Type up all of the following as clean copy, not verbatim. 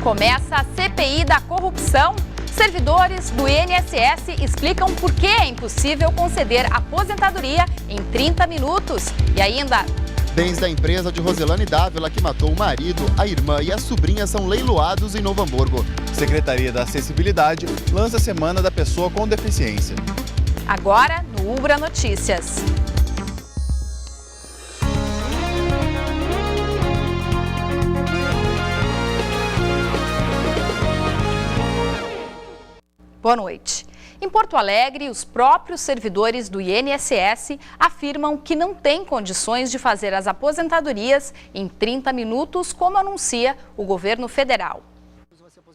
Começa a CPI da corrupção. Servidores do INSS explicam por que é impossível conceder aposentadoria em 30 minutos. E ainda... Bens da empresa de Roselane Dávila, que matou o marido, a irmã e a sobrinha, são leiloados em Novo Hamburgo. Secretaria da Acessibilidade lança a Semana da Pessoa com Deficiência. Agora, no Ubra Notícias. Boa noite. Em Porto Alegre, os próprios servidores do INSS afirmam que não têm condições de fazer as aposentadorias em 30 minutos, como anuncia o governo federal.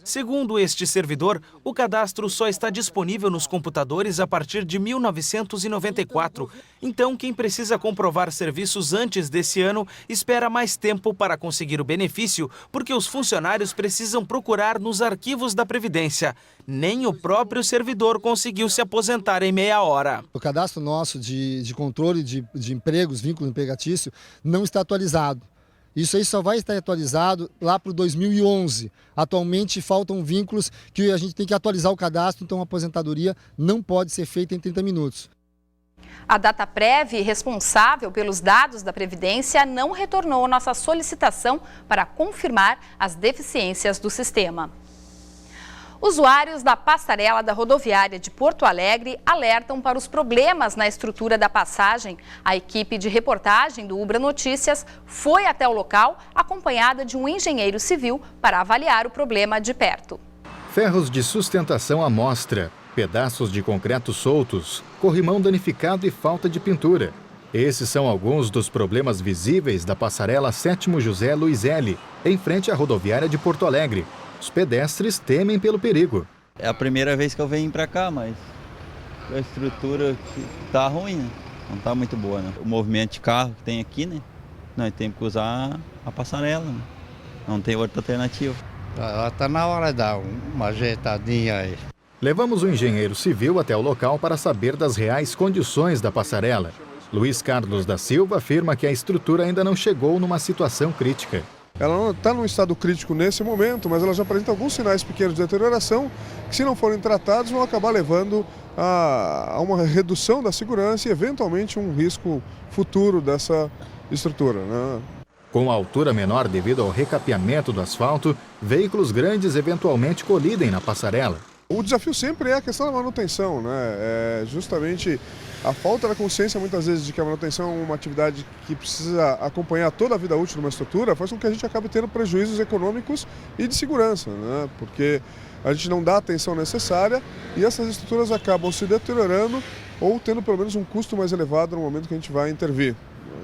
Segundo este servidor, o cadastro só está disponível nos computadores a partir de 1994. Então, quem precisa comprovar serviços antes desse ano espera mais tempo para conseguir o benefício, porque os funcionários precisam procurar nos arquivos da Previdência. Nem o próprio servidor conseguiu se aposentar em meia hora. O cadastro nosso de controle de empregos, vínculo empregatício, não está atualizado. Isso aí só vai estar atualizado lá para o 2011. Atualmente faltam vínculos que a gente tem que atualizar o cadastro, então a aposentadoria não pode ser feita em 30 minutos. A Dataprev, responsável pelos dados da Previdência, não retornou nossa solicitação para confirmar as deficiências do sistema. Usuários da passarela da rodoviária de Porto Alegre alertam para os problemas na estrutura da passagem. A equipe de reportagem do Ubra Notícias foi até o local, acompanhada de um engenheiro civil, para avaliar o problema de perto. Ferros de sustentação à mostra, pedaços de concreto soltos, corrimão danificado e falta de pintura. Esses são alguns dos problemas visíveis da passarela 7º José Luizelli, em frente à rodoviária de Porto Alegre. Os pedestres temem pelo perigo. É a primeira vez que eu venho para cá, mas a estrutura tá ruim, né? Não tá muito boa, né? O movimento de carro que tem aqui, né? Nós temos que usar a passarela, né? Não tem outra alternativa. Tá na hora de dar uma ajeitadinha aí. Levamos o engenheiro civil até o local para saber das reais condições da passarela. Luiz Carlos da Silva afirma que a estrutura ainda não chegou numa situação crítica. Ela não está num estado crítico nesse momento, mas ela já apresenta alguns sinais pequenos de deterioração que, se não forem tratados, vão acabar levando a uma redução da segurança e, eventualmente, um risco futuro dessa estrutura, né? Com a altura menor devido ao recapeamento do asfalto, veículos grandes eventualmente colidem na passarela. O desafio sempre é a questão da manutenção, né? É justamente a falta da consciência, muitas vezes, de que a manutenção é uma atividade que precisa acompanhar toda a vida útil de uma estrutura, faz com que a gente acabe tendo prejuízos econômicos e de segurança, né? Porque a gente não dá a atenção necessária e essas estruturas acabam se deteriorando ou tendo pelo menos um custo mais elevado no momento que a gente vai intervir.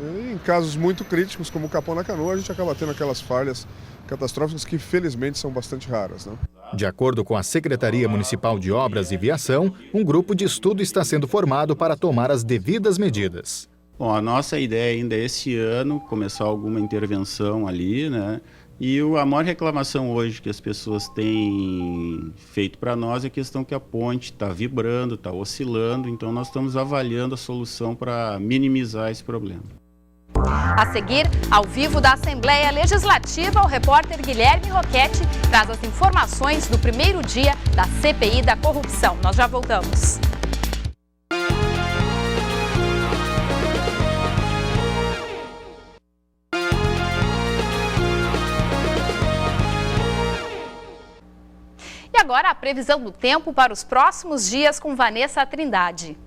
E em casos muito críticos, como o Capão na Canoa, a gente acaba tendo aquelas falhas catastróficas que, felizmente, são bastante raras, né? De acordo com a Secretaria Municipal de Obras e Viação, um grupo de estudo está sendo formado para tomar as devidas medidas. Bom, a nossa ideia ainda é esse ano começar alguma intervenção ali, né? E a maior reclamação hoje que as pessoas têm feito para nós é a questão que a ponte está vibrando, está oscilando, então nós estamos avaliando a solução para minimizar esse problema. A seguir, ao vivo da Assembleia Legislativa, o repórter Guilherme Roquette traz as informações do primeiro dia da CPI da corrupção. Nós já voltamos. E agora a previsão do tempo para os próximos dias com Vanessa Trindade.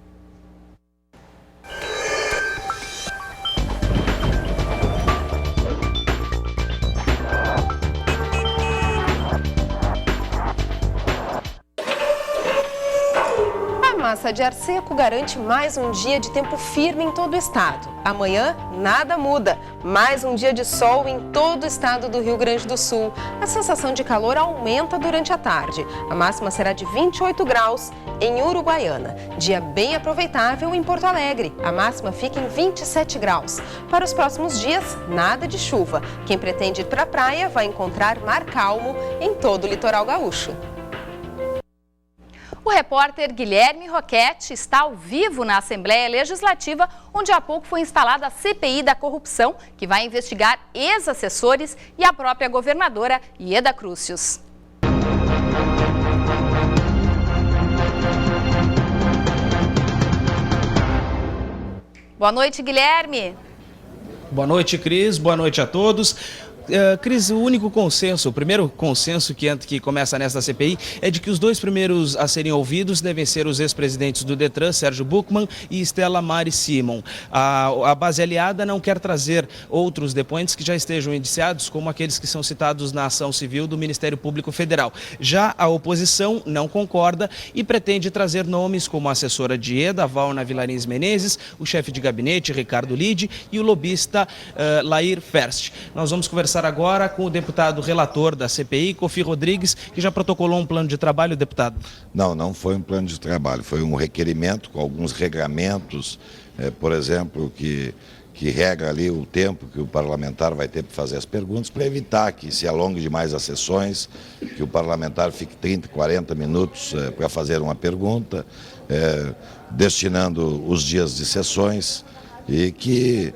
A massa de ar seco garante mais um dia de tempo firme em todo o estado. Amanhã, nada muda. Mais um dia de sol em todo o estado do Rio Grande do Sul. A sensação de calor aumenta durante a tarde. A máxima será de 28 graus em Uruguaiana. Dia bem aproveitável em Porto Alegre. A máxima fica em 27 graus. Para os próximos dias, nada de chuva. Quem pretende ir para a praia vai encontrar mar calmo em todo o litoral gaúcho. O repórter Guilherme Roquette está ao vivo na Assembleia Legislativa, onde há pouco foi instalada a CPI da corrupção, que vai investigar ex-assessores e a própria governadora Ieda Crucius. Boa noite, Guilherme. Boa noite, Cris. Boa noite a todos. Cris, o único consenso, o primeiro consenso que começa nesta CPI é de que os dois primeiros a serem ouvidos devem ser os ex-presidentes do Detran, Sérgio Buchmann e Stella Maris Simon. A base aliada não quer trazer outros depoentes que já estejam indiciados, como aqueles que são citados na ação civil do Ministério Público Federal. Já a oposição não concorda e pretende trazer nomes como a assessora de EDA, Valna Villarins Menezes, o chefe de gabinete, Ricardo Lide, e o lobista Lair Ferst. Nós vamos conversar agora com o deputado relator da CPI, Kofi Rodrigues, que já protocolou um plano de trabalho, deputado. Não foi um plano de trabalho, foi um requerimento com alguns regramentos, por exemplo, que regra ali o tempo que o parlamentar vai ter para fazer as perguntas, para evitar que se alongue demais as sessões, que o parlamentar fique 30, 40 minutos para fazer uma pergunta, destinando os dias de sessões e que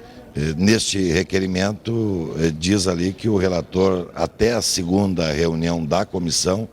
neste requerimento diz ali que o relator, até a segunda reunião da comissão,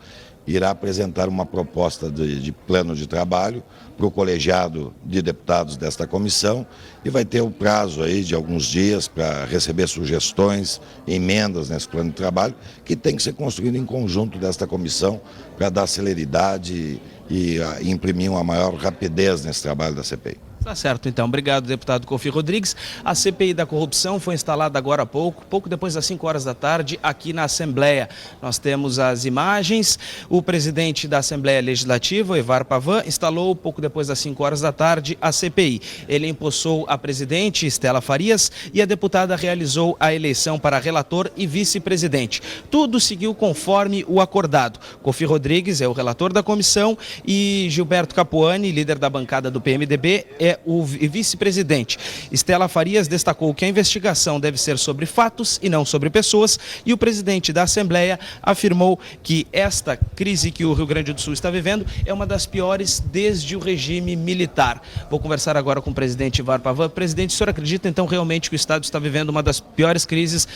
irá apresentar uma proposta de plano de trabalho para o colegiado de deputados desta comissão e vai ter o prazo aí de alguns dias para receber sugestões, emendas nesse plano de trabalho, que tem que ser construído em conjunto desta comissão para dar celeridade e imprimir uma maior rapidez nesse trabalho da CPI. Tá certo, então. Obrigado, deputado Kofi Rodrigues. A CPI da corrupção foi instalada agora há pouco depois das 5 horas da tarde, aqui na Assembleia. Nós temos as imagens. O presidente da Assembleia Legislativa, Evar Pavan, instalou pouco depois das 5 horas da tarde a CPI. Ele empossou a presidente, Stella Farias, e a deputada realizou a eleição para relator e vice-presidente. Tudo seguiu conforme o acordado. Kofi Rodrigues é o relator da comissão e Gilberto Capuani, líder da bancada do PMDB, é o vice-presidente. Stella Farias destacou que a investigação deve ser sobre fatos e não sobre pessoas, e o presidente da Assembleia afirmou que esta crise que o Rio Grande do Sul está vivendo é uma das piores desde o regime militar. Vou conversar agora com o presidente Evar Pavan. Presidente, o senhor acredita então realmente que o Estado está vivendo uma das piores crises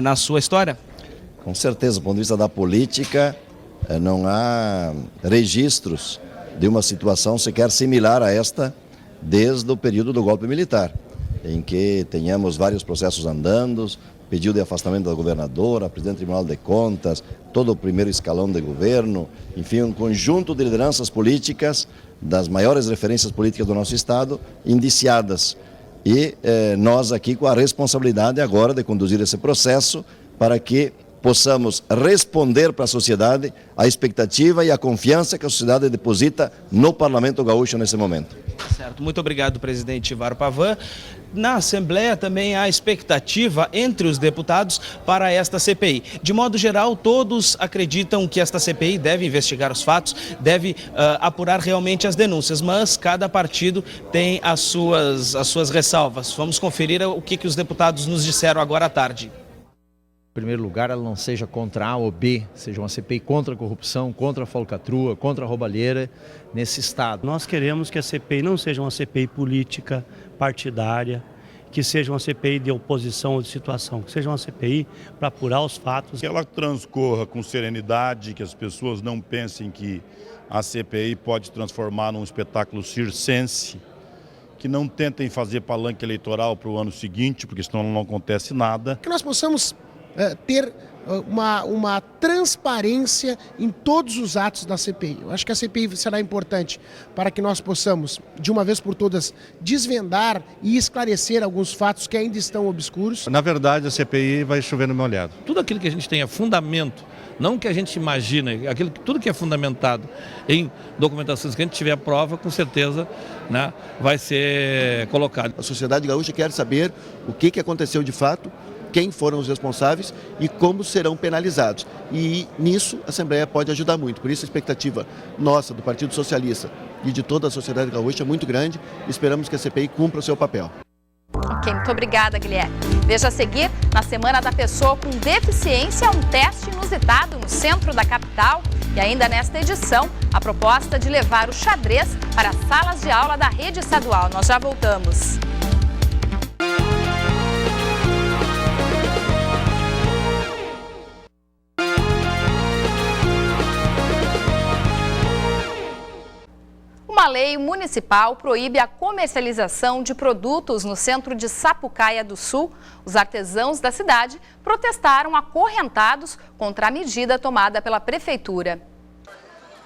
na sua história? Com certeza, do ponto de vista da política, não há registros de uma situação sequer similar a esta desde o período do golpe militar, em que tenhamos vários processos andando, pedido de afastamento da governadora, presidente do Tribunal de Contas, todo o primeiro escalão de governo, enfim, um conjunto de lideranças políticas, das maiores referências políticas do nosso Estado, indiciadas. E nós aqui com a responsabilidade agora de conduzir esse processo para que possamos responder para a sociedade a expectativa e a confiança que a sociedade deposita no Parlamento Gaúcho nesse momento. Certo, muito obrigado, presidente Evar Pavan. Na Assembleia também há expectativa entre os deputados para esta CPI. De modo geral, todos acreditam que esta CPI deve investigar os fatos, deve apurar realmente as denúncias, mas cada partido tem as suas ressalvas. Vamos conferir o que os deputados nos disseram agora à tarde. Em primeiro lugar, ela não seja contra A ou B, seja uma CPI contra a corrupção, contra a falcatrua, contra a roubalheira nesse Estado. Nós queremos que a CPI não seja uma CPI política, partidária, que seja uma CPI de oposição ou de situação, que seja uma CPI para apurar os fatos. Que ela transcorra com serenidade, que as pessoas não pensem que a CPI pode transformar num espetáculo circense, que não tentem fazer palanque eleitoral para o ano seguinte, porque senão não acontece nada. Que nós possamos ter uma transparência em todos os atos da CPI. Eu acho que a CPI será importante para que nós possamos, de uma vez por todas, desvendar e esclarecer alguns fatos que ainda estão obscuros. Na verdade, a CPI vai chover no molhado. Tudo aquilo que a gente tenha fundamento, não que a gente imagina, tudo que é fundamentado em documentações que a gente tiver prova, com certeza, né, vai ser colocado. A sociedade gaúcha quer saber o que aconteceu de fato, quem foram os responsáveis e como serão penalizados. E nisso a Assembleia pode ajudar muito. Por isso a expectativa nossa, do Partido Socialista e de toda a sociedade gaúcha é muito grande. Esperamos que a CPI cumpra o seu papel. Ok, muito obrigada, Guilherme. Veja a seguir, na Semana da Pessoa com Deficiência, um teste inusitado no centro da capital. E ainda nesta edição, a proposta de levar o xadrez para as salas de aula da rede estadual. Nós já voltamos. Uma lei municipal proíbe a comercialização de produtos no centro de Sapucaia do Sul. Os artesãos da cidade protestaram acorrentados contra a medida tomada pela prefeitura.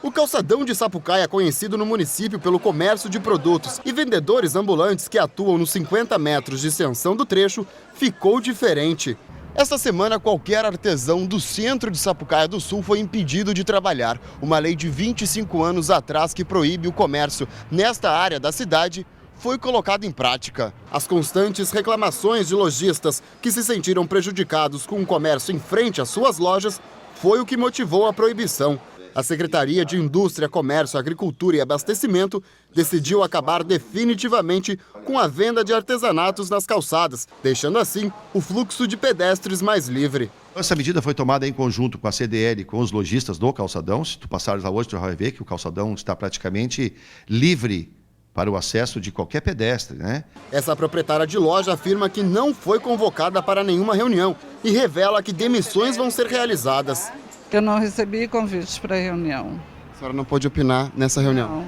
O calçadão de Sapucaia é conhecido no município pelo comércio de produtos e vendedores ambulantes que atuam nos 50 metros de extensão do trecho ficou diferente. Esta semana, qualquer artesão do centro de Sapucaia do Sul foi impedido de trabalhar. Uma lei de 25 anos atrás que proíbe o comércio nesta área da cidade foi colocada em prática. As constantes reclamações de lojistas que se sentiram prejudicados com o comércio em frente às suas lojas foi o que motivou a proibição. A Secretaria de Indústria, Comércio, Agricultura e Abastecimento decidiu acabar definitivamente com a venda de artesanatos nas calçadas, deixando assim o fluxo de pedestres mais livre. Essa medida foi tomada em conjunto com a CDL, com os lojistas do calçadão. Se tu passares lá hoje, tu vai ver que o calçadão está praticamente livre para o acesso de qualquer pedestre, né? Essa proprietária de loja afirma que não foi convocada para nenhuma reunião e revela que demissões vão ser realizadas. Eu não recebi convite para reunião. A senhora não pôde opinar nessa reunião? Não.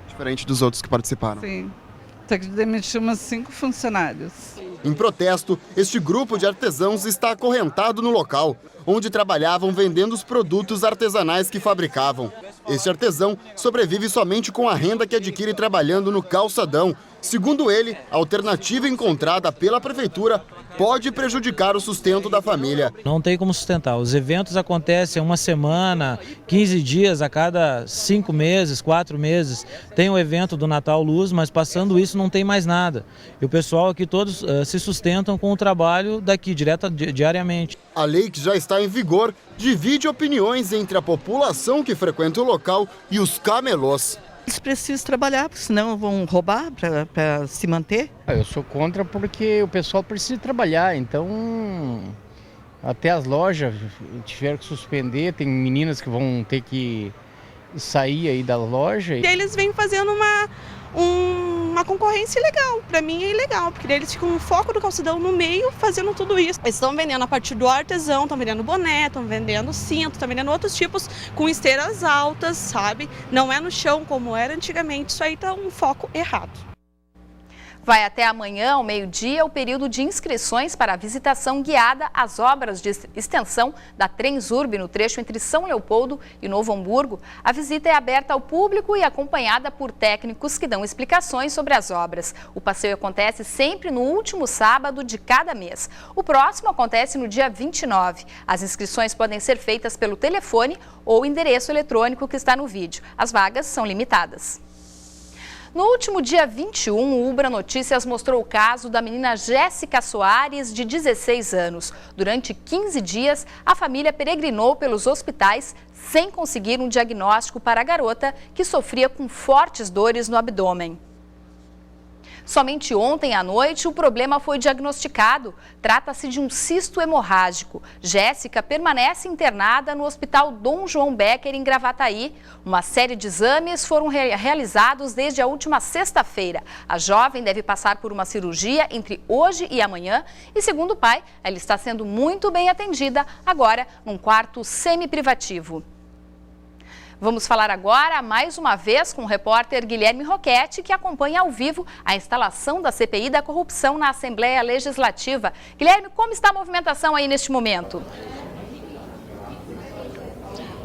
Diferente dos outros que participaram? Sim. Tem que demitir umas 5 funcionários. Em protesto, este grupo de artesãos está acorrentado no local, onde trabalhavam vendendo os produtos artesanais que fabricavam. Este artesão sobrevive somente com a renda que adquire trabalhando no calçadão. Segundo ele, a alternativa encontrada pela prefeitura pode prejudicar o sustento da família. Não tem como sustentar. Os eventos acontecem uma semana, 15 dias a cada 5 meses, 4 meses. Tem o evento do Natal Luz, mas passando isso não tem mais nada. E o pessoal aqui todos se sustentam com o trabalho daqui, diariamente. A lei que já está em vigor divide opiniões entre a população que frequenta o local e os camelôs. Eles precisam trabalhar, porque senão vão roubar para se manter. Eu sou contra porque o pessoal precisa trabalhar, então até as lojas tiveram que suspender, tem meninas que vão ter que sair aí da loja. E eles vêm fazendo uma concorrência ilegal, para mim é ilegal, porque eles ficam no foco do calçadão no meio fazendo tudo isso. Eles estão vendendo a partir do artesão, estão vendendo boné, estão vendendo cinto, estão vendendo outros tipos com esteiras altas, sabe? Não é no chão como era antigamente, isso aí está um foco errado. Vai até amanhã, ao meio-dia, o período de inscrições para a visitação guiada às obras de extensão da Transurb no trecho entre São Leopoldo e Novo Hamburgo. A visita é aberta ao público e acompanhada por técnicos que dão explicações sobre as obras. O passeio acontece sempre no último sábado de cada mês. O próximo acontece no dia 29. As inscrições podem ser feitas pelo telefone ou endereço eletrônico que está no vídeo. As vagas são limitadas. No último dia 21, o Ubra Notícias mostrou o caso da menina Jéssica Soares, de 16 anos. Durante 15 dias, a família peregrinou pelos hospitais sem conseguir um diagnóstico para a garota, que sofria com fortes dores no abdômen. Somente ontem à noite o problema foi diagnosticado. Trata-se de um cisto hemorrágico. Jéssica permanece internada no Hospital Dom João Becker, em Gravataí. Uma série de exames foram realizados desde a última sexta-feira. A jovem deve passar por uma cirurgia entre hoje e amanhã e, segundo o pai, ela está sendo muito bem atendida, agora num quarto semi-privativo. Vamos falar agora, mais uma vez, com o repórter Guilherme Roquete, que acompanha ao vivo a instalação da CPI da corrupção na Assembleia Legislativa. Guilherme, como está a movimentação aí neste momento?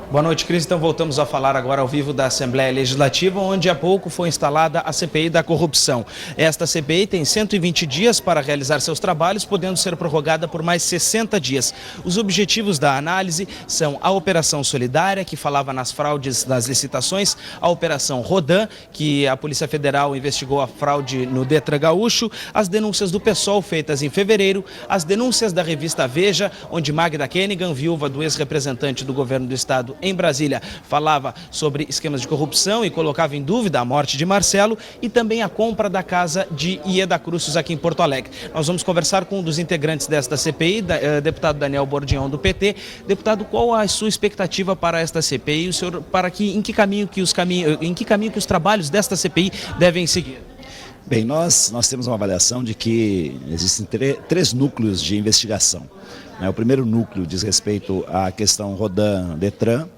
Boa noite, Cris. Então voltamos a falar agora ao vivo da Assembleia Legislativa, onde há pouco foi instalada a CPI da corrupção. Esta CPI tem 120 dias para realizar seus trabalhos, podendo ser prorrogada por mais 60 dias. Os objetivos da análise são a Operação Solidária, que falava nas fraudes das licitações, a Operação Rodan, que a Polícia Federal investigou a fraude no Detran Gaúcho, as denúncias do PSOL feitas em fevereiro, as denúncias da revista Veja, onde Magda Kennigan, viúva do ex-representante do governo do estado em Brasília, falava sobre esquemas de corrupção e colocava em dúvida a morte de Marcelo, e também a compra da casa de Ieda Crucis aqui em Porto Alegre. Nós vamos conversar com um dos integrantes desta CPI, deputado Daniel Bordião, do PT. Deputado, qual a sua expectativa para esta CPI? O senhor, em que caminho que os trabalhos desta CPI devem seguir? Bem, nós temos uma avaliação de que existem três núcleos de investigação. O primeiro núcleo diz respeito à questão Rodan-Detran,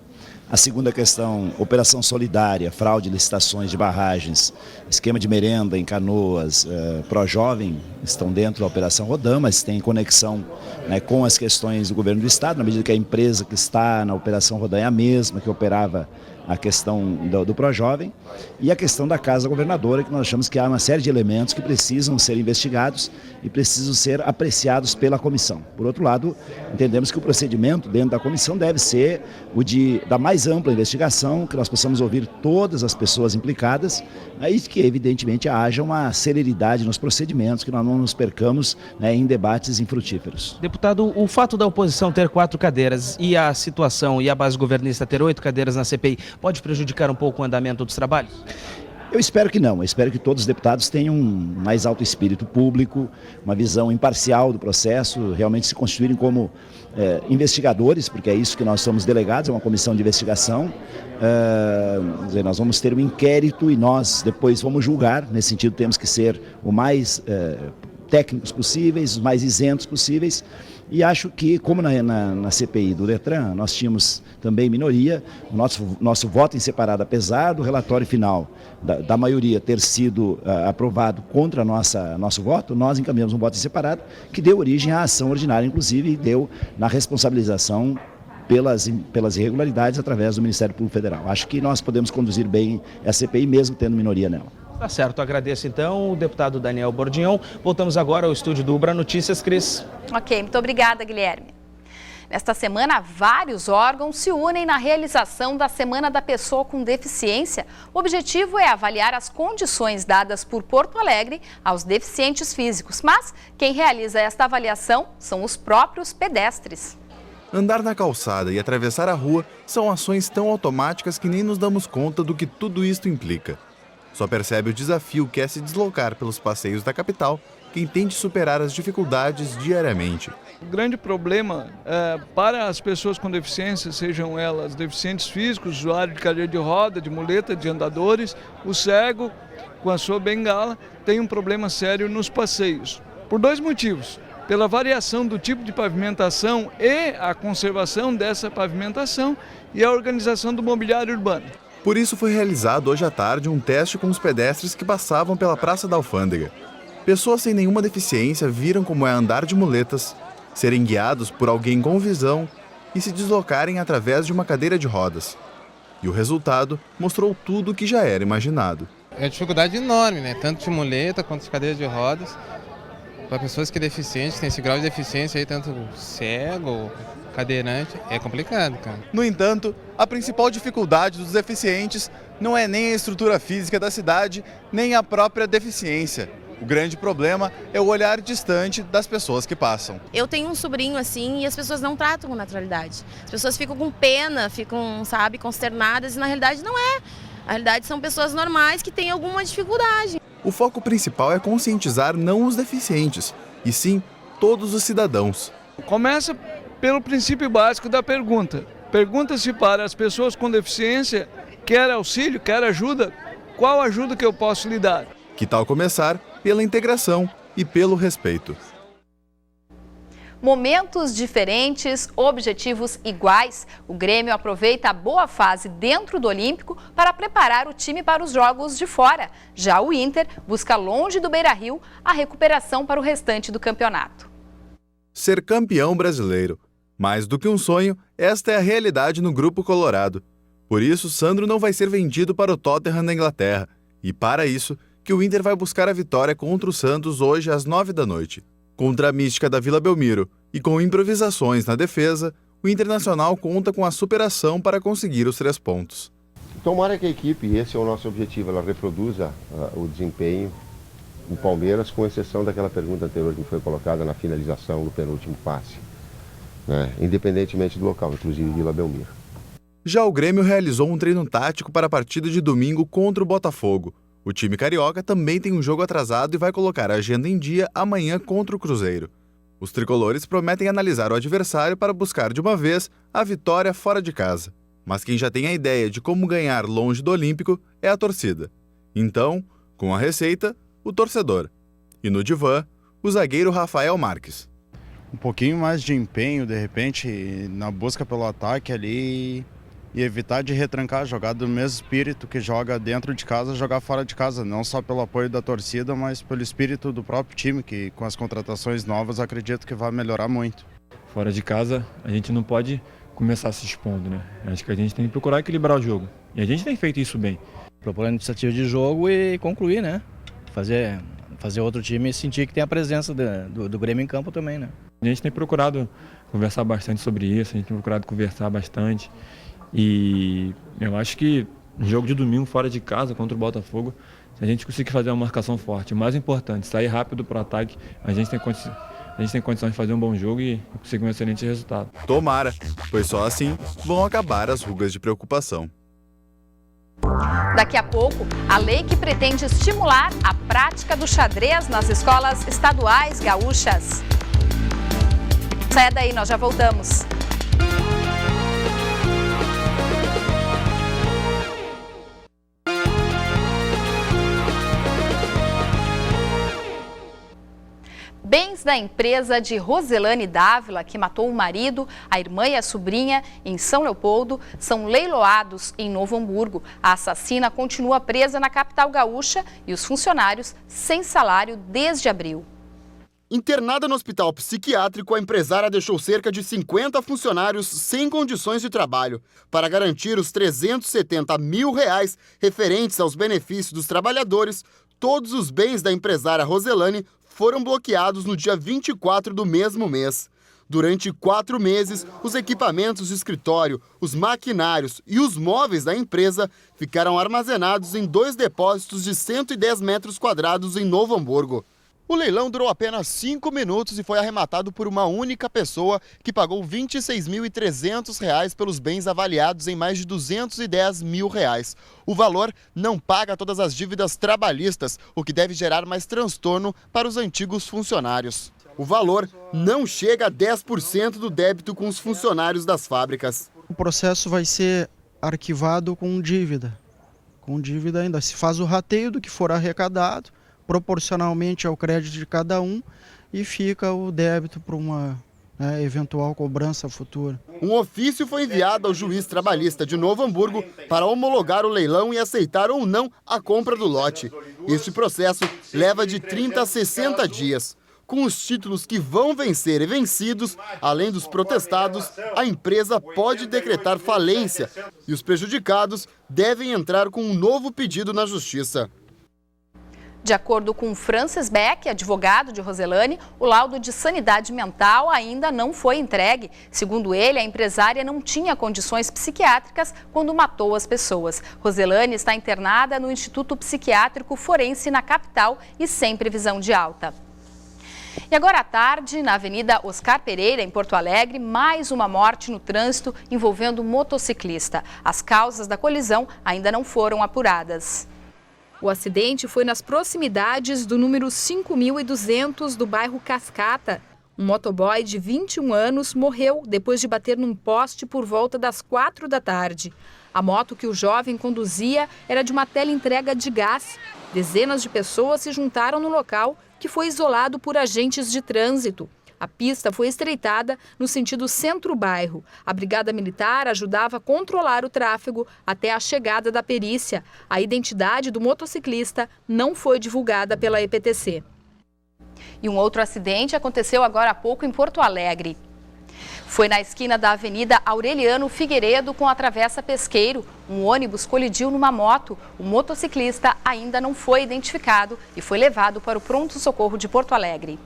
A segunda questão, operação solidária, fraude, licitações de barragens, esquema de merenda em Canoas, Pró-Jovem estão dentro da Operação Rodan, mas tem conexão, né, com as questões do governo do estado, na medida que a empresa que está na Operação Rodan é a mesma que operava a questão do Pró-Jovem e a questão da Casa Governadora, que nós achamos que há uma série de elementos que precisam ser investigados e precisam ser apreciados pela comissão. Por outro lado, entendemos que o procedimento dentro da comissão deve ser o da mais ampla investigação, que nós possamos ouvir todas as pessoas implicadas, né, e que evidentemente haja uma celeridade nos procedimentos, que nós não nos percamos, né, em debates infrutíferos. Deputado, o fato da oposição ter 4 cadeiras e a situação e a base governista ter 8 cadeiras na CPI pode prejudicar um pouco o andamento dos trabalhos? Eu espero que não, eu espero que todos os deputados tenham um mais alto espírito público, uma visão imparcial do processo, realmente se constituírem como investigadores, porque é isso que nós somos delegados, é uma comissão de investigação. Quer dizer, nós vamos ter um inquérito e nós depois vamos julgar, nesse sentido temos que ser o mais técnicos possíveis, os mais isentos possíveis. E acho que, como na CPI do Detran, nós tínhamos também minoria, o nosso voto em separado, apesar do relatório final da maioria ter sido aprovado contra nosso voto, nós encaminhamos um voto em separado que deu origem à ação ordinária, inclusive, e deu na responsabilização pelas irregularidades através do Ministério Público Federal. Acho que nós podemos conduzir bem a CPI, mesmo tendo minoria nela. Tá certo, agradeço então o deputado Daniel Bordignon. Voltamos agora ao estúdio do Ubra Notícias, Cris. Ok, muito obrigada, Guilherme. Nesta semana, vários órgãos se unem na realização da Semana da Pessoa com Deficiência. O objetivo é avaliar as condições dadas por Porto Alegre aos deficientes físicos. Mas quem realiza esta avaliação são os próprios pedestres. Andar na calçada e atravessar a rua são ações tão automáticas que nem nos damos conta do que tudo isto implica. Só percebe o desafio que é se deslocar pelos passeios da capital quem tem de superar as dificuldades diariamente. O grande problema para as pessoas com deficiência, sejam elas deficientes físicos, usuário de cadeira de roda, de muleta, de andadores, o cego com a sua bengala tem um problema sério nos passeios. Por 2 motivos. Pela variação do tipo de pavimentação e a conservação dessa pavimentação e a organização do mobiliário urbano. Por isso foi realizado hoje à tarde um teste com os pedestres que passavam pela Praça da Alfândega. Pessoas sem nenhuma deficiência viram como é andar de muletas, serem guiados por alguém com visão e se deslocarem através de uma cadeira de rodas. E o resultado mostrou tudo o que já era imaginado. É uma dificuldade enorme, né? Tanto de muleta quanto de cadeira de rodas. Para pessoas que deficientes, têm esse grau de deficiência aí, tanto cego, cadeirante, é complicado, cara. No entanto, a principal dificuldade dos deficientes não é nem a estrutura física da cidade, nem a própria deficiência. O grande problema é o olhar distante das pessoas que passam. Eu tenho um sobrinho assim e as pessoas não tratam com naturalidade. As pessoas ficam com pena, ficam, consternadas e na realidade não é. Na realidade são pessoas normais que têm alguma dificuldade. O foco principal é conscientizar não os deficientes, e sim todos os cidadãos. Começa pelo princípio básico da pergunta. Pergunta-se para as pessoas com deficiência, quer auxílio, quer ajuda, qual ajuda que eu posso lhe dar? Que tal começar pela integração e pelo respeito? Momentos diferentes, objetivos iguais. O Grêmio aproveita a boa fase dentro do Olímpico para preparar o time para os jogos de fora. Já o Inter busca longe do Beira-Rio a recuperação para o restante do campeonato. Ser campeão brasileiro. Mais do que um sonho, esta é a realidade no Grupo Colorado. Por isso, Sandro não vai ser vendido para o Tottenham na Inglaterra. E para isso, que o Inter vai buscar a vitória contra o Santos hoje às 9 da noite. Contra a mística da Vila Belmiro e com improvisações na defesa, o Internacional conta com a superação para conseguir os 3 pontos. Tomara que a equipe, esse é o nosso objetivo, ela reproduza o desempenho do Palmeiras, com exceção daquela pergunta anterior que foi colocada na finalização do penúltimo passe, né? Independentemente do local, inclusive Vila Belmiro. Já o Grêmio realizou um treino tático para a partida de domingo contra o Botafogo. O time carioca também tem um jogo atrasado e vai colocar a agenda em dia amanhã contra o Cruzeiro. Os tricolores prometem analisar o adversário para buscar de uma vez a vitória fora de casa. Mas quem já tem a ideia de como ganhar longe do Olímpico é a torcida. Então, com a receita, o torcedor. E no divã, o zagueiro Rafael Marques. Um pouquinho mais de empenho, de repente, na busca pelo ataque ali, e evitar de retrancar, jogar do mesmo espírito que joga dentro de casa, jogar fora de casa, não só pelo apoio da torcida, mas pelo espírito do próprio time, que com as contratações novas acredito que vai melhorar muito. Fora de casa, a gente não pode começar se expondo, né? Acho que a gente tem que procurar equilibrar o jogo, e a gente tem feito isso bem. Propor a iniciativa de jogo e concluir, né? Fazer outro time sentir que tem a presença do Grêmio em campo também, né? A gente tem procurado conversar bastante sobre isso, a gente tem procurado conversar bastante. E eu acho que no jogo de domingo fora de casa contra o Botafogo, se a gente conseguir fazer uma marcação forte, o mais importante, sair rápido para o ataque, a gente tem condições de fazer um bom jogo e conseguir um excelente resultado. Tomara, pois só assim vão acabar as rugas de preocupação. Daqui a pouco, a lei que pretende estimular a prática do xadrez nas escolas estaduais gaúchas. Saia daí, nós já voltamos. Bens da empresa de Roselane Dávila, que matou o marido, a irmã e a sobrinha em São Leopoldo, são leiloados em Novo Hamburgo. A assassina continua presa na capital gaúcha e os funcionários sem salário desde abril. Internada no hospital psiquiátrico, a empresária deixou cerca de 50 funcionários sem condições de trabalho. Para garantir os R$370 mil referentes aos benefícios dos trabalhadores, todos os bens da empresária Roselane foram bloqueados no dia 24 do mesmo mês. Durante 4 meses, os equipamentos de escritório, os maquinários e os móveis da empresa ficaram armazenados em 2 depósitos de 110 metros quadrados em Novo Hamburgo. O leilão durou apenas 5 minutos e foi arrematado por uma única pessoa que pagou R$ 26.300 pelos bens avaliados em mais de R$ 210 mil. O valor não paga todas as dívidas trabalhistas, o que deve gerar mais transtorno para os antigos funcionários. O valor não chega a 10% do débito com os funcionários das fábricas. O processo vai ser arquivado com dívida. Com dívida ainda se faz o rateio do que for arrecadado, proporcionalmente ao crédito de cada um, e fica o débito para uma eventual cobrança futura. Um ofício foi enviado ao juiz trabalhista de Novo Hamburgo para homologar o leilão e aceitar ou não a compra do lote. Este processo leva de 30 a 60 dias. Com os títulos que vão vencer e vencidos, além dos protestados, a empresa pode decretar falência e os prejudicados devem entrar com um novo pedido na justiça. De acordo com Francis Beck, advogado de Roselane, o laudo de sanidade mental ainda não foi entregue. Segundo ele, a empresária não tinha condições psiquiátricas quando matou as pessoas. Roselane está internada no Instituto Psiquiátrico Forense na capital e sem previsão de alta. E agora à tarde, na Avenida Oscar Pereira, em Porto Alegre, mais uma morte no trânsito envolvendo um motociclista. As causas da colisão ainda não foram apuradas. O acidente foi nas proximidades do número 5200 do bairro Cascata. Um motoboy de 21 anos morreu depois de bater num poste por volta das 4 da tarde. A moto que o jovem conduzia era de uma teleentrega de gás. Dezenas de pessoas se juntaram no local, que foi isolado por agentes de trânsito. A pista foi estreitada no sentido centro-bairro. A Brigada Militar ajudava a controlar o tráfego até a chegada da perícia. A identidade do motociclista não foi divulgada pela EPTC. E um outro acidente aconteceu agora há pouco em Porto Alegre. Foi na esquina da Avenida Aureliano Figueiredo com a Travessa Pesqueiro. Um ônibus colidiu numa moto. O motociclista ainda não foi identificado e foi levado para o pronto-socorro de Porto Alegre.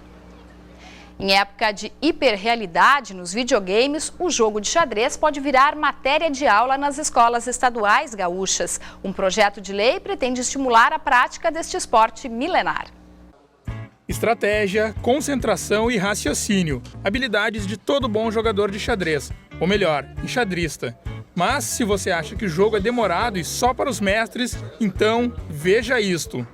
Em época de hiperrealidade nos videogames, o jogo de xadrez pode virar matéria de aula nas escolas estaduais gaúchas. Um projeto de lei pretende estimular a prática deste esporte milenar. Estratégia, concentração e raciocínio. Habilidades de todo bom jogador de xadrez. Ou melhor, enxadrista. Mas se você acha que o jogo é demorado e só para os mestres, então veja isto.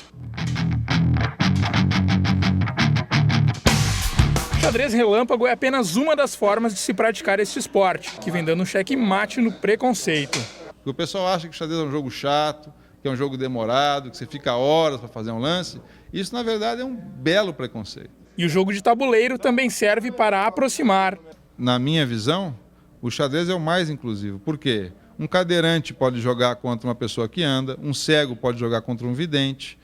Xadrez relâmpago é apenas uma das formas de se praticar este esporte, que vem dando um checkmate no preconceito. O pessoal acha que o xadrez é um jogo chato, que é um jogo demorado, que você fica horas para fazer um lance. Isso, na verdade, é um belo preconceito. E o jogo de tabuleiro também serve para aproximar. Na minha visão, o xadrez é o mais inclusivo. Por quê? Um cadeirante pode jogar contra uma pessoa que anda, um cego pode jogar contra um vidente.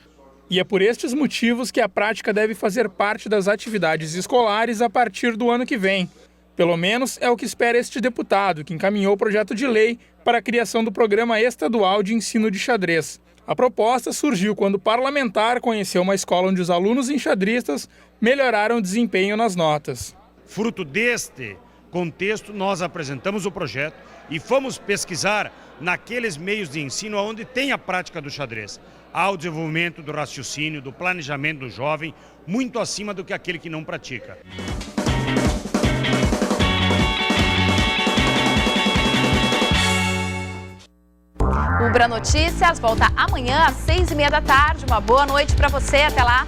E é por estes motivos que a prática deve fazer parte das atividades escolares a partir do ano que vem. Pelo menos é o que espera este deputado, que encaminhou o projeto de lei para a criação do Programa Estadual de Ensino de Xadrez. A proposta surgiu quando o parlamentar conheceu uma escola onde os alunos enxadristas melhoraram o desempenho nas notas. Fruto deste contexto, nós apresentamos o projeto e fomos pesquisar naqueles meios de ensino onde tem a prática do xadrez. Há o desenvolvimento do raciocínio, do planejamento do jovem, muito acima do que aquele que não pratica. O Ubra Notícias volta amanhã às 6h30 da tarde. Uma boa noite para você. Até lá.